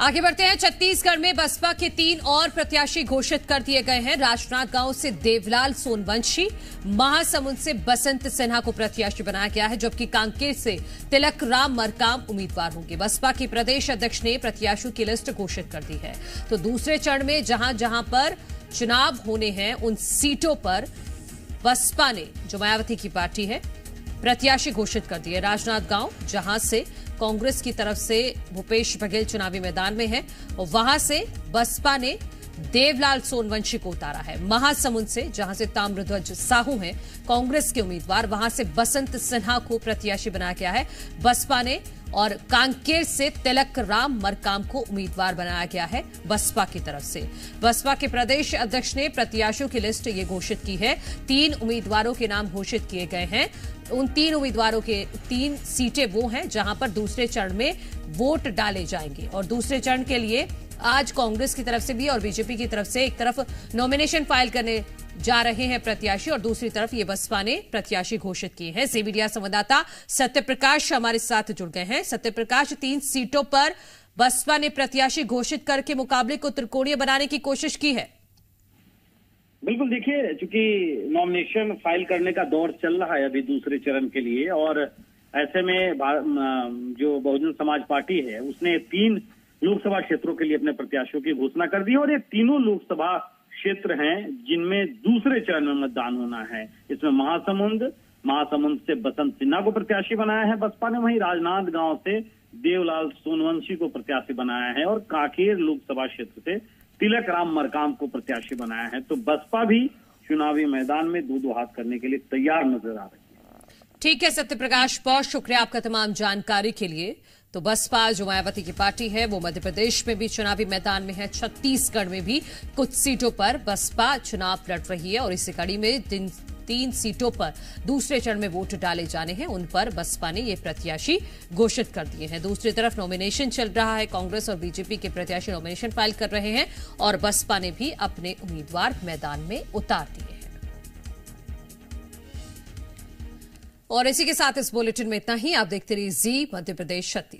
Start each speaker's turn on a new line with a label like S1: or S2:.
S1: आगे बढ़ते हैं। छत्तीसगढ़ में बसपा के 3 और प्रत्याशी घोषित कर दिए गए हैं। राजनांदगांव से देवलाल सोनवंशी, महासमुंद से बसंत सिन्हा को प्रत्याशी बनाया गया है, जबकि कांकेर से तिलक राम मरकाम उम्मीदवार होंगे। बसपा के प्रदेश अध्यक्ष ने प्रत्याशियों की लिस्ट घोषित कर दी है। तो दूसरे चरण में जहां जहां पर चुनाव होने हैं उन सीटों पर बसपा ने, जो मायावती की पार्टी है, प्रत्याशी घोषित कर दिए। राजनांदगांव, जहां से कांग्रेस की तरफ से भूपेश बघेल चुनावी मैदान में है, और वहां से बसपा ने देवलाल सोनवंशी को उतारा है। महासमुंद से, जहां से ताम्रध्वज साहू हैं कांग्रेस के उम्मीदवार, वहां से बसंत सिन्हा को प्रत्याशी बनाया गया है बसपा ने, और कांकेर से तिलक राम मरकाम को उम्मीदवार बनाया गया है बसपा की तरफ से। बसपा के प्रदेश अध्यक्ष ने प्रत्याशियों की लिस्ट ये घोषित की है। 3 उम्मीदवारों के नाम घोषित किए गए हैं। उन 3 उम्मीदवारों के 3 सीटें वो हैं जहां पर दूसरे चरण में वोट डाले जाएंगे। और दूसरे चरण के लिए आज कांग्रेस की तरफ से भी और बीजेपी की तरफ से एक तरफ नॉमिनेशन फाइल करने जा रहे हैं प्रत्याशी, और दूसरी तरफ ये बसपा ने प्रत्याशी घोषित किए हैं। सी मीडिया संवाददाता सत्यप्रकाश हमारे साथ जुड़ गए हैं। सत्यप्रकाश, 3 सीटों पर बसपा ने प्रत्याशी घोषित करके मुकाबले को त्रिकोणीय बनाने की कोशिश की है।
S2: बिल्कुल, देखिए, चूंकि नॉमिनेशन फाइल करने का दौर चल रहा है अभी दूसरे चरण के लिए, और ऐसे में जो बहुजन समाज पार्टी है उसने 3 लोकसभा क्षेत्रों के लिए अपने प्रत्याशियों की घोषणा कर दी, और ये तीनों लोकसभा क्षेत्र हैं जिनमें दूसरे चरण में मतदान होना है। इसमें महासमुंद से बसंत सिन्हा को प्रत्याशी बनाया है बसपा ने, वहीं राजनांदगांव से देवलाल सोनवंशी को प्रत्याशी बनाया है, और कांकेर लोकसभा क्षेत्र से तिलक राम मरकाम को प्रत्याशी बनाया है। तो बसपा भी चुनावी मैदान में दो हाथ करने के लिए तैयार नजर आ रही है।
S1: ठीक है सत्यप्रकाश, बहुत शुक्रिया आपका तमाम जानकारी के लिए। तो बसपा, जो मायावती की पार्टी है, वो मध्य प्रदेश में भी चुनावी मैदान में है। छत्तीसगढ़ में भी कुछ सीटों पर बसपा चुनाव लड़ रही है, और इसी कड़ी में 3 सीटों पर दूसरे चरण में वोट डाले जाने हैं, उन पर बसपा ने ये प्रत्याशी घोषित कर दिए हैं। दूसरी तरफ नॉमिनेशन चल रहा है। कांग्रेस और बीजेपी के प्रत्याशी नॉमिनेशन फाइल कर रहे हैं, और बसपा ने भी अपने उम्मीदवार मैदान में उतार दिए हैं। और इसी के साथ इस बुलेटिन में इतना ही। आप देखते रहिए जी मध्य प्रदेश 36।